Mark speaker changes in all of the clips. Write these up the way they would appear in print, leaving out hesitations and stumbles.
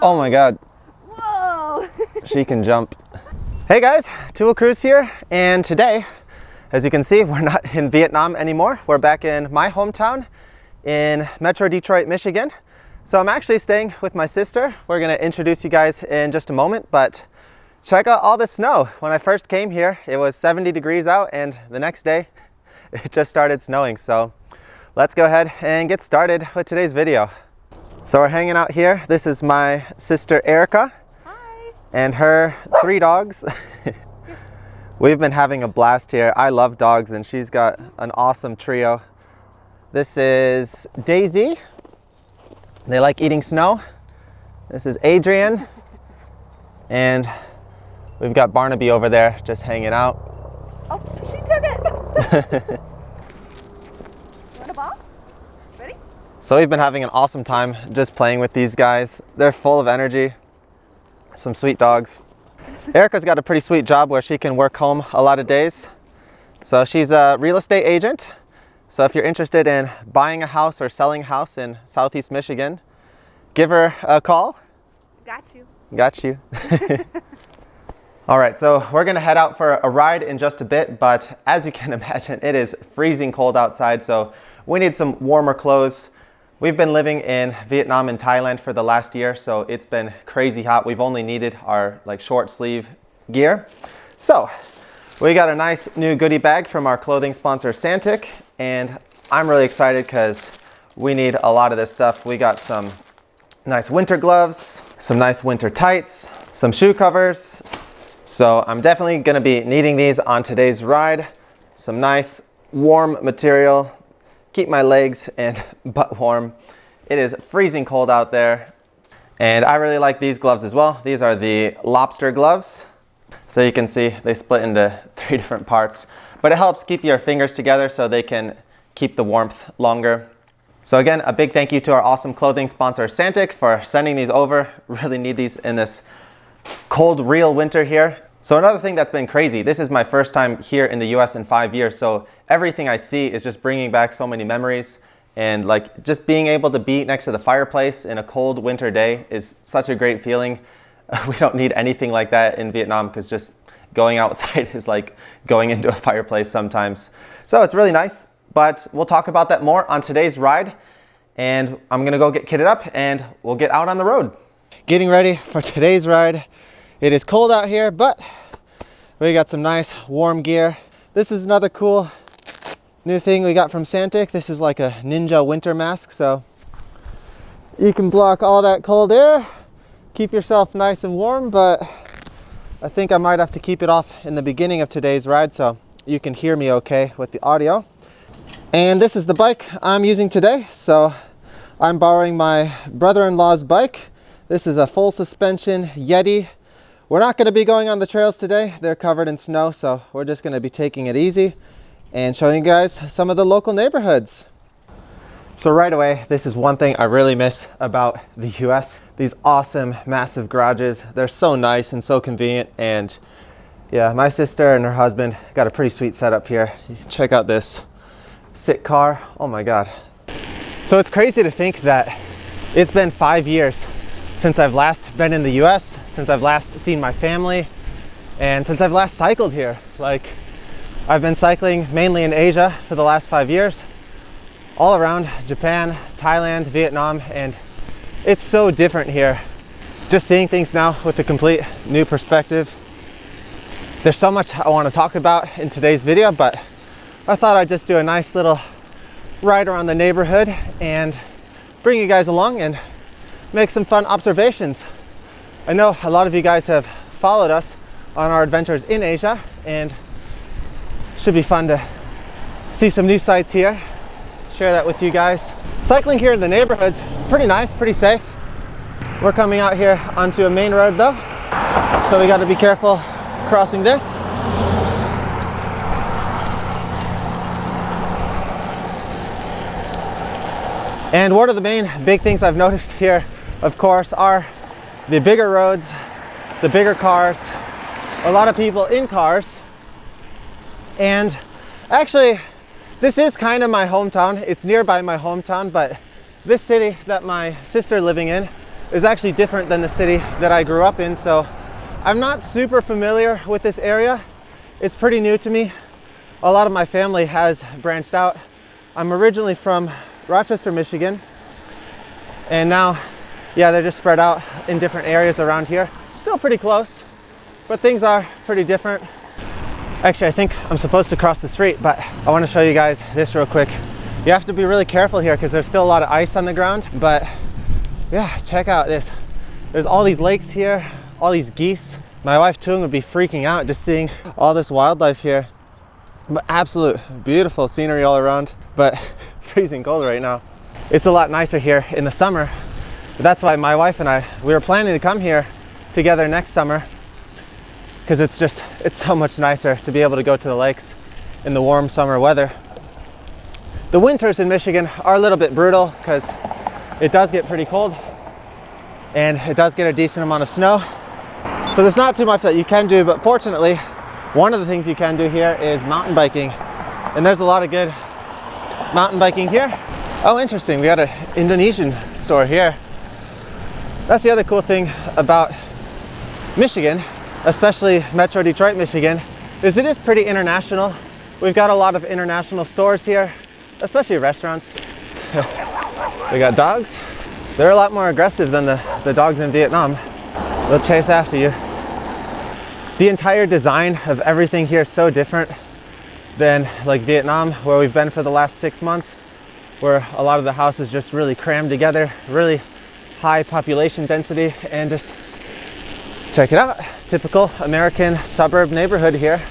Speaker 1: Oh my God.
Speaker 2: Whoa!
Speaker 1: She can jump. Hey guys, Tool Cruise here, and today, as you can see, we're not in Vietnam anymore. We're back in my hometown in Metro Detroit, Michigan. So I'm actually staying with my sister. We're gonna introduce you guys in just a moment, but check out all the snow. When I first came here, it was 70 degrees out, and the next day, it just started snowing. So let's go ahead and get started with today's video. So we're hanging out here. This is my sister Erica.
Speaker 2: Hi.
Speaker 1: And her 3 dogs. We've been having a blast here. I love dogs, and she's got an awesome trio. This is Daisy. They like eating snow. This is Adrian. And we've got Barnaby over there just hanging out.
Speaker 2: Oh, she took it. You want a ball? Ready?
Speaker 1: So we've been having an awesome time just playing with these guys. They're full of energy. Some sweet dogs. Erica's got a pretty sweet job where she can work home a lot of days. So she's a real estate agent. So if you're interested in buying a house or selling a house in Southeast Michigan, give her a call.
Speaker 2: Got you.
Speaker 1: Got you. All right, so we're gonna head out for a ride in just a bit, but as you can imagine, it is freezing cold outside, so we need some warmer clothes. We've been living in Vietnam and Thailand for the last year, so it's been crazy hot. We've only needed our short sleeve gear. So we got a nice new goodie bag from our clothing sponsor Santic, and I'm really excited because we need a lot of this stuff. We got some nice winter gloves, some nice winter tights, some shoe covers. So I'm definitely gonna be needing these on today's ride. Some nice warm material. Keep my legs and butt warm. It is freezing cold out there. And I really like these gloves as well. These are the lobster gloves. So you can see they split into 3 different parts, but it helps keep your fingers together so they can keep the warmth longer. So again, a big thank you to our awesome clothing sponsor Santic for sending these over. Really need these in this cold, real winter here. So another thing that's been crazy, this is my first time here in the US in 5 years, so everything I see is just bringing back so many memories, and just being able to be next to the fireplace in a cold winter day is such a great feeling. We don't need anything like that in Vietnam because just going outside is like going into a fireplace sometimes. So it's really nice, but we'll talk about that more on today's ride, and I'm gonna go get kitted up and we'll get out on the road. Getting ready for today's ride. It is cold out here, but we got some nice warm gear. This is another cool new thing we got from Santic. This is like a ninja winter mask, so you can block all that cold air, keep yourself nice and warm, but I think I might have to keep it off in the beginning of today's ride so you can hear me okay with the audio. And this is the bike I'm using today. So I'm borrowing my brother-in-law's bike. This is a full suspension Yeti. We're not going to be going on the trails today. They're covered in snow, so we're just going to be taking it easy and showing you guys some of the local neighborhoods. So right away, this is one thing I really miss about the US. These awesome, massive garages. They're so nice and so convenient. And yeah, my sister and her husband got a pretty sweet setup here. Check out this sit car. Oh my God. So it's crazy to think that it's been 5 years since I've last been in the US, since I've last seen my family, and since I've last cycled here. I've been cycling mainly in Asia for the last 5 years, all around Japan, Thailand, Vietnam, and it's so different here. Just seeing things now with a complete new perspective. There's so much I want to talk about in today's video, but I thought I'd just do a nice little ride around the neighborhood and bring you guys along and make some fun observations. I know a lot of you guys have followed us on our adventures in Asia, and should be fun to see some new sights here, share that with you guys. Cycling here in the neighborhood's pretty nice, pretty safe. We're coming out here onto a main road though, so we got to be careful crossing this. And one of the main big things I've noticed here, of course, are the bigger roads, the bigger cars, a lot of people in cars. And actually, this is kind of my hometown. It's nearby my hometown, but this city that my sister living in is actually different than the city that I grew up in, so I'm not super familiar with this area. It's pretty new to me. A lot of my family has branched out. I'm originally from Rochester, Michigan, and now, yeah, they're just spread out in different areas around here. Still pretty close, but things are pretty different. Actually, I think I'm supposed to cross the street, but I want to show you guys this real quick. You have to be really careful here because there's still a lot of ice on the ground, but yeah, check out this. There's all these lakes here, all these geese. My wife Tung would be freaking out just seeing all this wildlife here. But absolute beautiful scenery all around, but freezing cold right now. It's a lot nicer here in the summer. That's why my wife and we were planning to come here together next summer, because it's so much nicer to be able to go to the lakes in the warm summer weather. The winters in Michigan are a little bit brutal because it does get pretty cold and it does get a decent amount of snow. So there's not too much that you can do, but fortunately, one of the things you can do here is mountain biking. And there's a lot of good mountain biking here. Oh, interesting, we got an Indonesian store here. That's the other cool thing about Michigan, especially Metro Detroit, Michigan, is it is pretty international. We've got a lot of international stores here, especially restaurants. We got dogs. They're a lot more aggressive than the dogs in Vietnam. They'll chase after you. The entire design of everything here is so different than like Vietnam, where we've been for the last 6 months, where a lot of the houses just really crammed together, really high population density, and just check it out. Typical American suburb neighborhood here.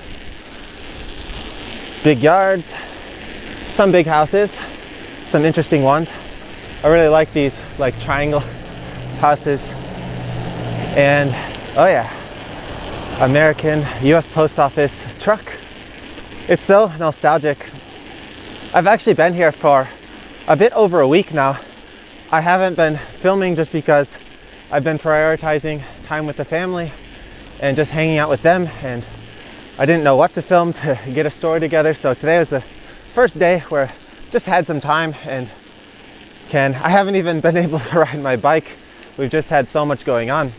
Speaker 1: Big yards, some big houses, some interesting ones. I really like these like triangle houses. And oh yeah, American US Post Office truck. It's so nostalgic. I've actually been here for a bit over a week now. I haven't been filming just because I've been prioritizing time with the family and just hanging out with them, and I didn't know what to film to get a story together. So today was the first day where I just had some time, and I haven't even been able to ride my bike. We've just had so much going on.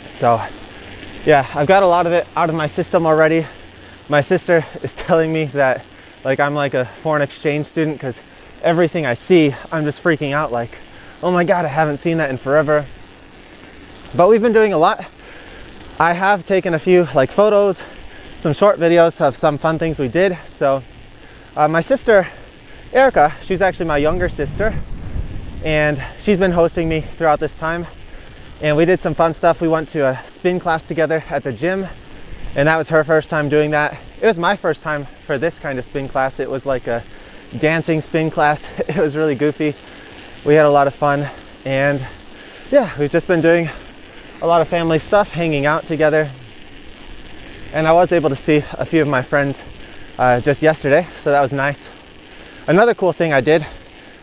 Speaker 1: So yeah, I've got a lot of it out of my system already. My sister is telling me that like I'm like a foreign exchange student, because everything I see, I'm just freaking out like, oh my God, I haven't seen that in forever. But we've been doing a lot. I have taken a few like photos, some short videos of some fun things we did. So my sister, Erica, she's actually my younger sister, and she's been hosting me throughout this time. And we did some fun stuff. We went to a spin class together at the gym, and that was her first time doing that. It was my first time for this kind of spin class. It was like a dancing spin class. It was really goofy. We had a lot of fun, and yeah, we've just been doing a lot of family stuff, hanging out together. And I was able to see a few of my friends just yesterday, so that was nice. Another cool thing I did,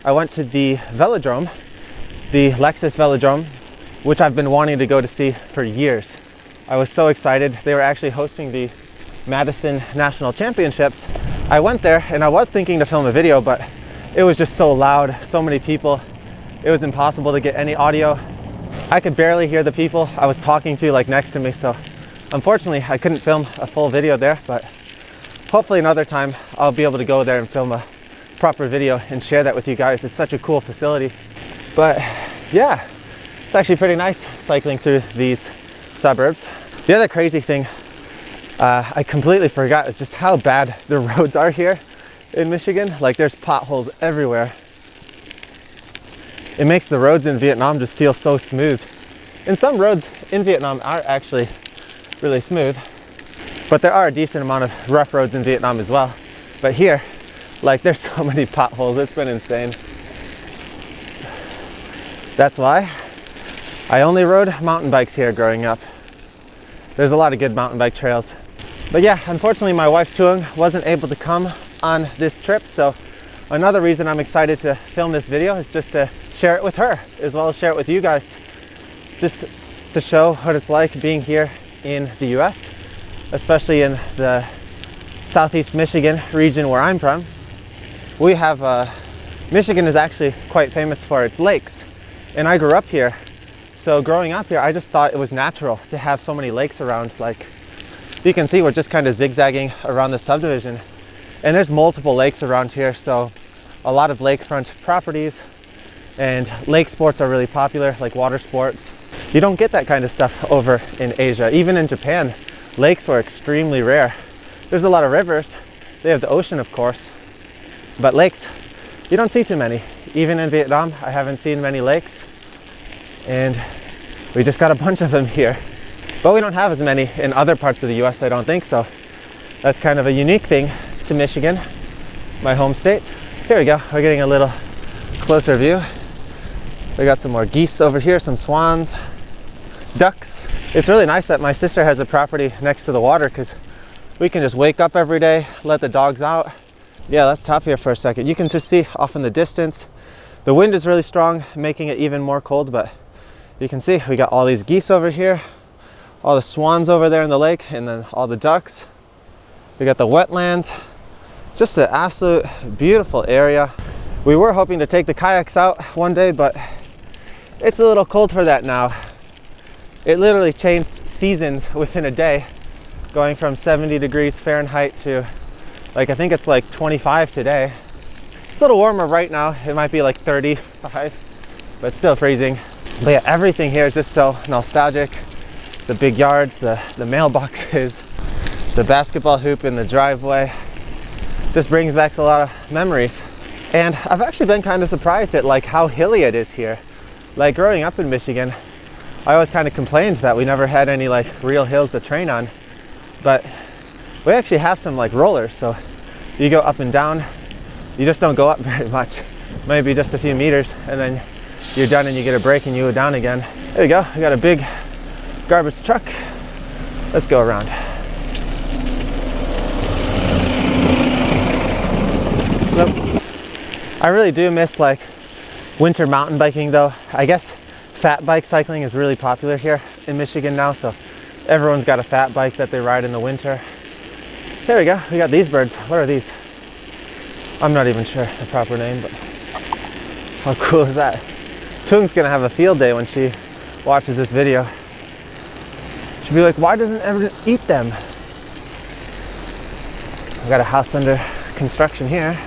Speaker 1: I went to the velodrome, the Lexus Velodrome, which I've been wanting to go to see for years. I was so excited. They were actually hosting the Madison National Championships. I went there and I was thinking to film a video, but it was just so loud, so many people. It was impossible to get any audio. I could barely hear the people I was talking to like next to me, so unfortunately I couldn't film a full video there, but hopefully another time I'll be able to go there and film a proper video and share that with you guys. It's such a cool facility. But yeah, it's actually pretty nice cycling through these suburbs. The other crazy thing I completely forgot is just how bad the roads are here in Michigan. Like there's potholes everywhere. It makes the roads in Vietnam just feel so smooth. And some roads in Vietnam are actually really smooth, but there are a decent amount of rough roads in Vietnam as well. But here, like there's so many potholes, it's been insane. That's why I only rode mountain bikes here growing up. There's a lot of good mountain bike trails. But yeah, unfortunately my wife Tung wasn't able to come on this trip, so another reason I'm excited to film this video is just to share it with her, as well as share it with you guys. Just to show what it's like being here in the US, especially in the Southeast Michigan region where I'm from. We have, Michigan is actually quite famous for its lakes. And I grew up here So growing up here, I just thought it was natural to have so many lakes around. Like you can see, we're just kind of zigzagging around the subdivision, and there's multiple lakes around here. So a lot of lakefront properties, and lake sports are really popular, like water sports. You don't get that kind of stuff over in Asia. Even in Japan, lakes are extremely rare. There's a lot of rivers. They have the ocean, of course, but lakes, you don't see too many. Even in Vietnam, I haven't seen many lakes, and we just got a bunch of them here. But we don't have as many in other parts of the US, I don't think so. That's kind of a unique thing to Michigan, my home state. Here we go, we're getting a little closer view. We got some more geese over here, some swans, ducks. It's really nice that my sister has a property next to the water, because we can just wake up every day, let the dogs out. Yeah, let's stop here for a second. You can just see off in the distance, the wind is really strong, making it even more cold, but you can see we got all these geese over here, all the swans over there in the lake, and then all the ducks. We got the wetlands, just an absolute beautiful area. We were hoping to take the kayaks out one day, but it's a little cold for that now. It literally changed seasons within a day, going from 70 degrees Fahrenheit to I think it's like 25 today. It's a little warmer right now. It might be like 35, but still freezing. But yeah, everything here is just so nostalgic. The big yards, the mailboxes, the basketball hoop in the driveway. Just brings back a lot of memories. And I've actually been kind of surprised at like how hilly it is here. Like growing up in Michigan, I always kind of complained that we never had any like real hills to train on, but we actually have some like rollers, so you go up and down. You just don't go up very much, maybe just a few meters, and then you're done and you get a break and you go down again. There you go, we got a big garbage truck. Let's go around. So, I really do miss like winter mountain biking though. I guess fat bike cycling is really popular here in Michigan now, so everyone's got a fat bike that they ride in the winter. There we go, we got these birds. What are these? I'm not even sure the proper name, but how cool is that? Tung's gonna have a field day when she watches this video. She'll be like, why doesn't everyone eat them? We got a house under construction here.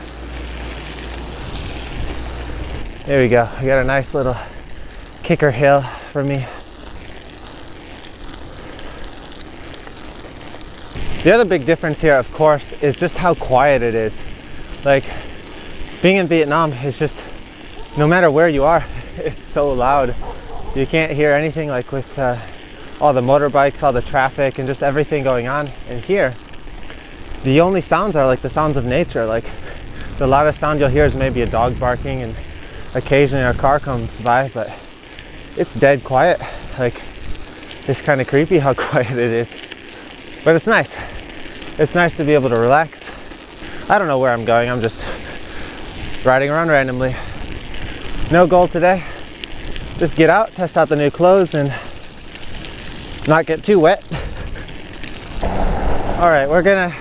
Speaker 1: There we go, we got a nice little kicker hill for me. The other big difference here, of course, is just how quiet it is. Like, being in Vietnam is just, no matter where you are, it's so loud. You can't hear anything, like with all the motorbikes, all the traffic, and just everything going on. And here, the only sounds are like the sounds of nature. Like, the loudest sound you'll hear is maybe a dog barking, and occasionally a car comes by, but it's dead quiet. Like, it's kind of creepy how quiet it is. But it's nice. It's nice to be able to relax. I don't know where I'm going. I'm just riding around randomly. No goal today. Just get out, test out the new clothes, and not get too wet. All right, we're gonna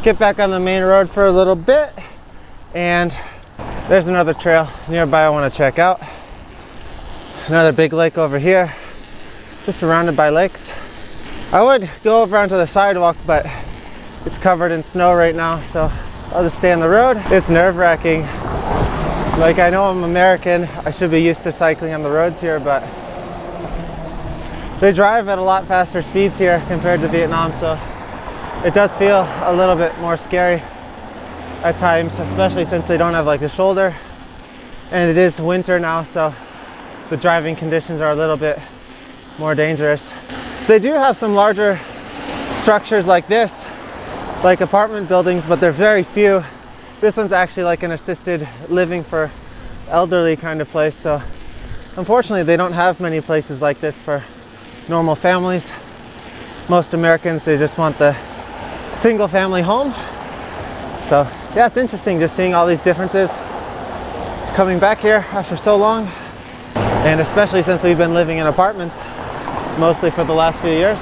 Speaker 1: get back on the main road for a little bit, and there's another trail nearby I want to check out. Another big lake over here, just surrounded by lakes. I would go over onto the sidewalk, but it's covered in snow right now, so I'll just stay on the road. It's nerve-wracking. Like, I know I'm American, I should be used to cycling on the roads here, but they drive at a lot faster speeds here compared to Vietnam, so it does feel a little bit more scary at times, especially since they don't have like a shoulder, and it is winter now, so the driving conditions are a little bit more dangerous. They do have some larger structures like this, like apartment buildings, but they're very few. This one's actually like an assisted living for elderly kind of place, so unfortunately they don't have many places like this for normal families. Most Americans, they just want the single family home. So yeah, it's interesting just seeing all these differences coming back here after so long, and especially since we've been living in apartments mostly for the last few years.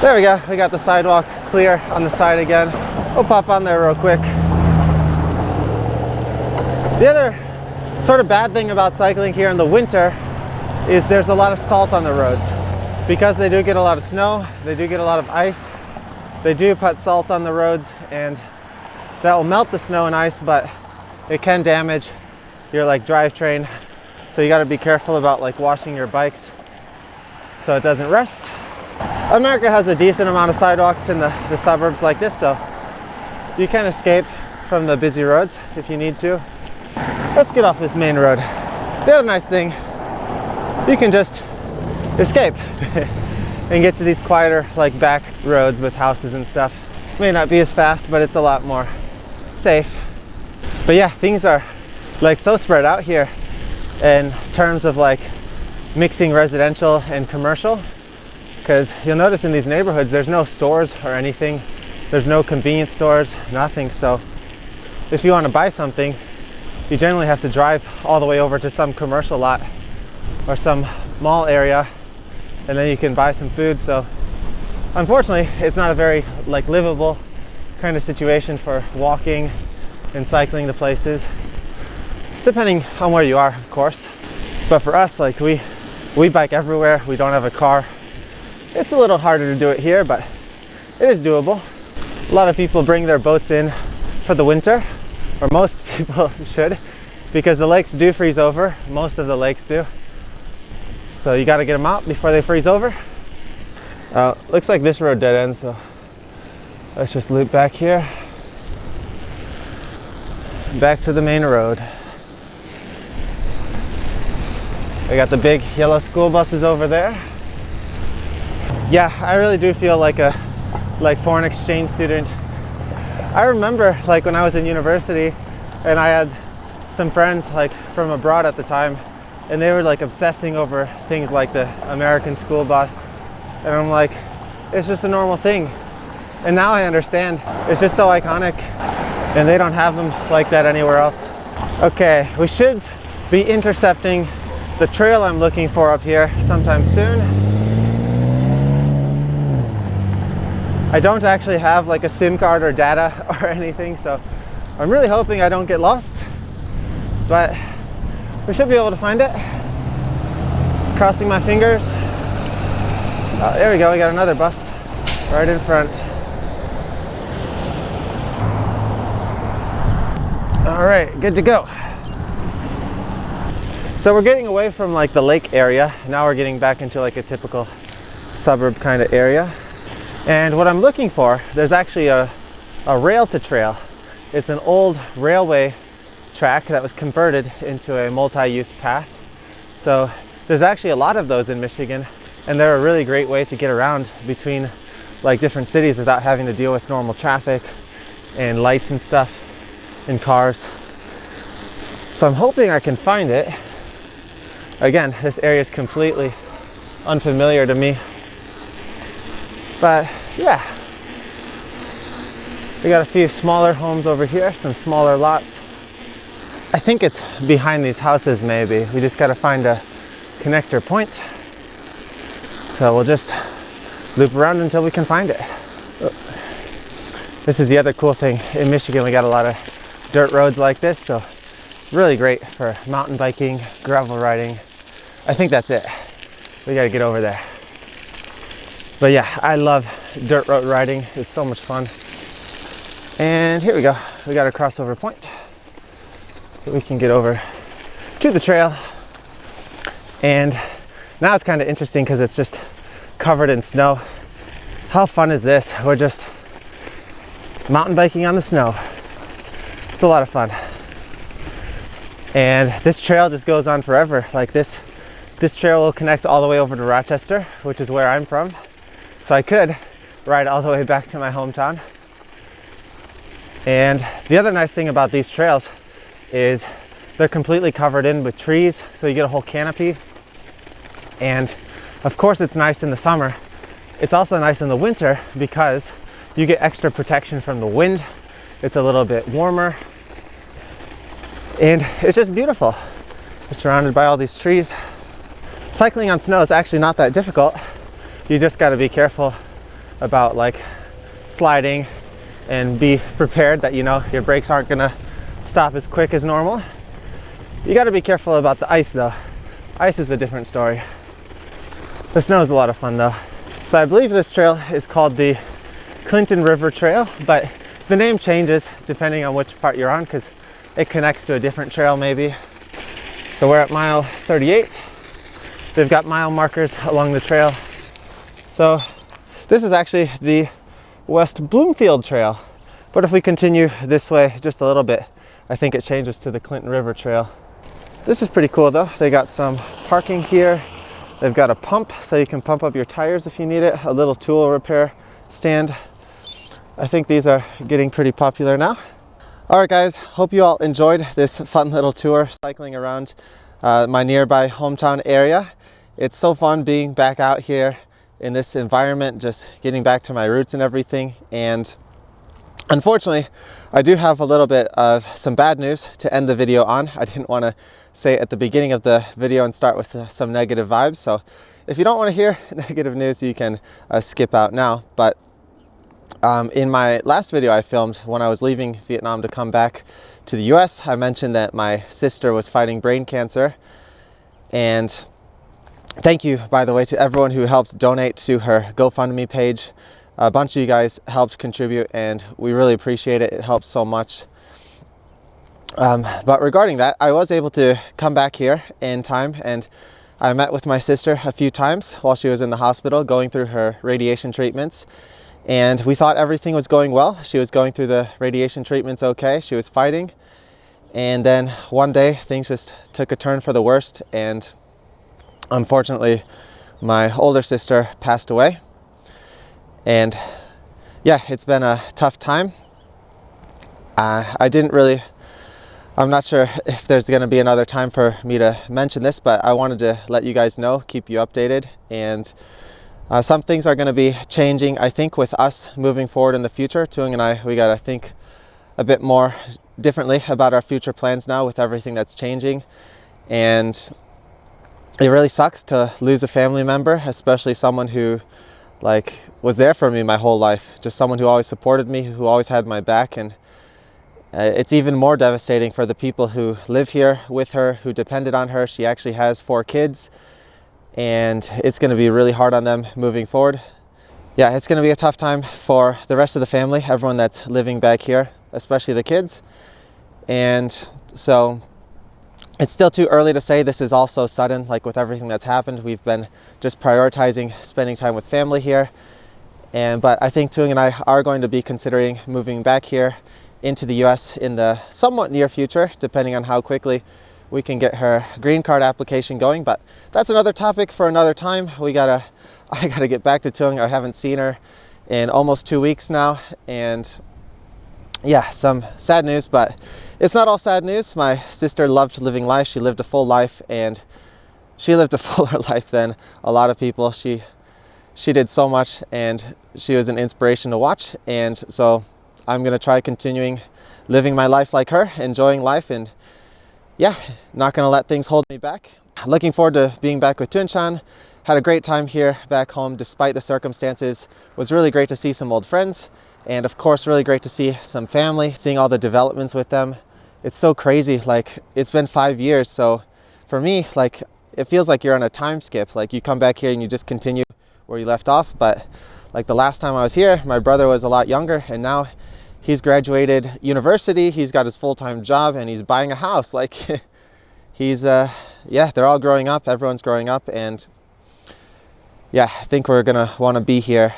Speaker 1: There we go, we got the sidewalk clear on the side again. We'll pop on there real quick. The other sort of bad thing about cycling here in the winter is there's a lot of salt on the roads. Because they do get a lot of snow, they do get a lot of ice, they do put salt on the roads, and that will melt the snow and ice, but it can damage your like drivetrain. So you got to be careful about like washing your bikes so it doesn't rust. America has a decent amount of sidewalks in the suburbs like this, so you can escape from the busy roads if you need to. Let's get off this main road. The other nice thing, you can just escape and get to these quieter like back roads with houses and stuff. May not be as fast, but it's a lot more safe. But yeah, things are like so spread out here in terms of like mixing residential and commercial, because you'll notice in these neighborhoods there's no stores or anything. There's no convenience stores, nothing. So if you want to buy something, you generally have to drive all the way over to some commercial lot or some mall area, and then you can buy some food. So unfortunately, it's not a very like livable kind of situation for walking and cycling to places, depending on where you are, of course. But for us, like we bike everywhere. We don't have a car. It's a little harder to do it here, but it is doable. A lot of people bring their boats in for the winter, or most people should, because the lakes do freeze over. Most of the lakes do. So you got to get them out before they freeze over. Looks like this road dead ends, so let's just loop back here. Back to the main road. We got the big yellow school buses over there. Yeah, I really do feel like a foreign exchange student. I remember like when I was in university and I had some friends like from abroad at the time, and they were like obsessing over things like the American school bus. And I'm like, it's just a normal thing. And now I understand, it's just so iconic, and they don't have them like that anywhere else. Okay, we should be intercepting the trail I'm looking for up here sometime soon. I don't actually have like a SIM card or data or anything, so I'm really hoping I don't get lost, but we should be able to find it. Crossing my fingers. Oh, there we go, we got another bus right in front. All right, good to go. So we're getting away from like the lake area. Now we're getting back into like a typical suburb kind of area. And what I'm looking for, there's actually a rail to trail. It's an old railway track that was converted into a multi-use path. So there's actually a lot of those in Michigan, and they're a really great way to get around between like different cities without having to deal with normal traffic and lights and stuff and cars. So I'm hoping I can find it. Again, this area is completely unfamiliar to me, but yeah, we got a few smaller homes over here, some smaller lots. I think it's behind these houses maybe. We just got to find a connector point. So we'll just loop around until we can find it. This is the other cool thing. In Michigan, we got a lot of dirt roads like this, so really great for mountain biking, gravel riding. I think that's it. We got to get over there. But yeah, I love dirt road riding. It's so much fun. And here we go. We got a crossover point. So we can get over to the trail. And now it's kind of interesting because it's just covered in snow. How fun is this? We're just mountain biking on the snow. It's a lot of fun. And this trail just goes on forever. Like this trail will connect all the way over to Rochester, which is where I'm from. So I could ride all the way back to my hometown. And the other nice thing about these trails is they're completely covered in with trees, so you get a whole canopy. And of course it's nice in the summer. It's also nice in the winter because you get extra protection from the wind. It's a little bit warmer. And it's just beautiful. We're surrounded by all these trees. Cycling on snow is actually not that difficult. You just got to be careful about like sliding and be prepared that, you know, your brakes aren't gonna stop as quick as normal. You got to be careful about the ice though. Ice is a different story. The snow is a lot of fun though. So I believe this trail is called the Clinton River Trail, but the name changes depending on which part you're on because it connects to a different trail maybe. So we're at mile 38. They've got mile markers along the trail. So this is actually the West Bloomfield Trail. But if we continue this way just a little bit, I think it changes to the Clinton River Trail. This is pretty cool though. They got some parking here. They've got a pump so you can pump up your tires if you need it. A little tool repair stand. I think these are getting pretty popular now. All right guys, hope you all enjoyed this fun little tour cycling around my nearby hometown area. It's so fun being back out here in this environment, just getting back to my roots and everything. And unfortunately, I do have a little bit of some bad news to end the video on. I didn't want to say it at the beginning of the video and start with some negative vibes. So if you don't want to hear negative news, you can skip out now. But in my last video I filmed when I was leaving Vietnam to come back to the US, I mentioned that my sister was fighting brain cancer. And thank you, by the way, to everyone who helped donate to her GoFundMe page. A bunch of you guys helped contribute and we really appreciate it. It helps so much. But regarding that, I was able to come back here in time, and I met with my sister a few times while she was in the hospital going through her radiation treatments. And we thought everything was going well. She was going through the radiation treatments okay. She was fighting. And then one day things just took a turn for the worst. And unfortunately, my older sister passed away. And yeah, it's been a tough time. I'm not sure if there's going to be another time for me to mention this, but I wanted to let you guys know, keep you updated. And some things are going to be changing, I think, with us moving forward in the future. Tuong and I, we got to think a bit more differently about our future plans now with everything that's changing. And it really sucks to lose a family member, especially someone who was there for me my whole life. Just someone who always supported me, who always had my back. And it's even more devastating for the people who live here with her, who depended on her. She actually has 4 kids. And it's going to be really hard on them moving forward. Yeah, it's going to be a tough time for the rest of the family, everyone that's living back here, especially the kids. And so it's still too early to say. This is all so sudden, like with everything that's happened. We've been just prioritizing spending time with family here. But I think Tuong and I are going to be considering moving back here into the US in the somewhat near future, depending on how quickly we can get her green card application going. But that's another topic for another time. I gotta get back to Tuong. I haven't seen her in almost 2 weeks now. And yeah, some sad news, but it's not all sad news. My sister loved living life. She lived a full life, and she lived a fuller life than a lot of people. She did so much, and she was an inspiration to watch. And so I'm gonna try continuing living my life like her, enjoying life, and yeah, not gonna let things hold me back. Looking forward to being back with Tuan Chan. Had a great time here back home despite the circumstances. It was really great to see some old friends, and of course really great to see some family, seeing all the developments with them. It's so crazy, it's been 5 years, so for me, it feels like you're on a time skip. You come back here and you just continue where you left off. But the last time I was here, my brother was a lot younger, and now he's graduated university, he's got his full-time job, and he's buying a house. Yeah, they're all growing up, everyone's growing up. And yeah, I think we're gonna want to be here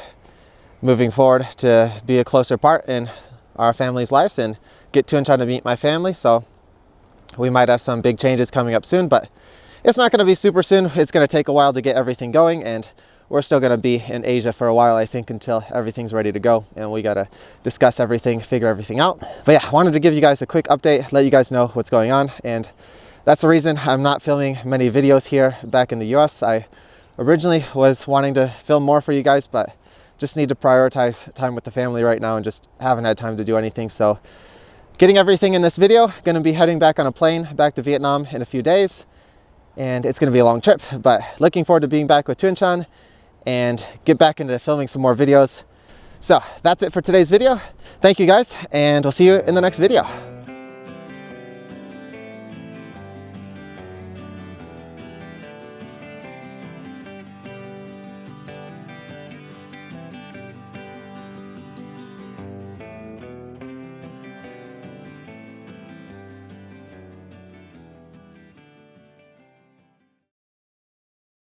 Speaker 1: moving forward to be a closer part in our family's lives and get Tuan Chan to meet my family. So we might have some big changes coming up soon, but it's not going to be super soon. It's going to take a while to get everything going, and we're still going to be in Asia for a while, I think, until everything's ready to go, and we got to discuss everything, figure everything out. But yeah, I wanted to give you guys a quick update, let you guys know what's going on. And that's the reason I'm not filming many videos here back in the US. I originally was wanting to film more for you guys, but just need to prioritize time with the family right now and just haven't had time to do anything. So getting everything in this video, going to be heading back on a plane back to Vietnam in a few days, and it's going to be a long trip, but looking forward to being back with Tuan Chan and get back into filming some more videos. So that's it for today's video. Thank you guys, and we'll see you in the next video.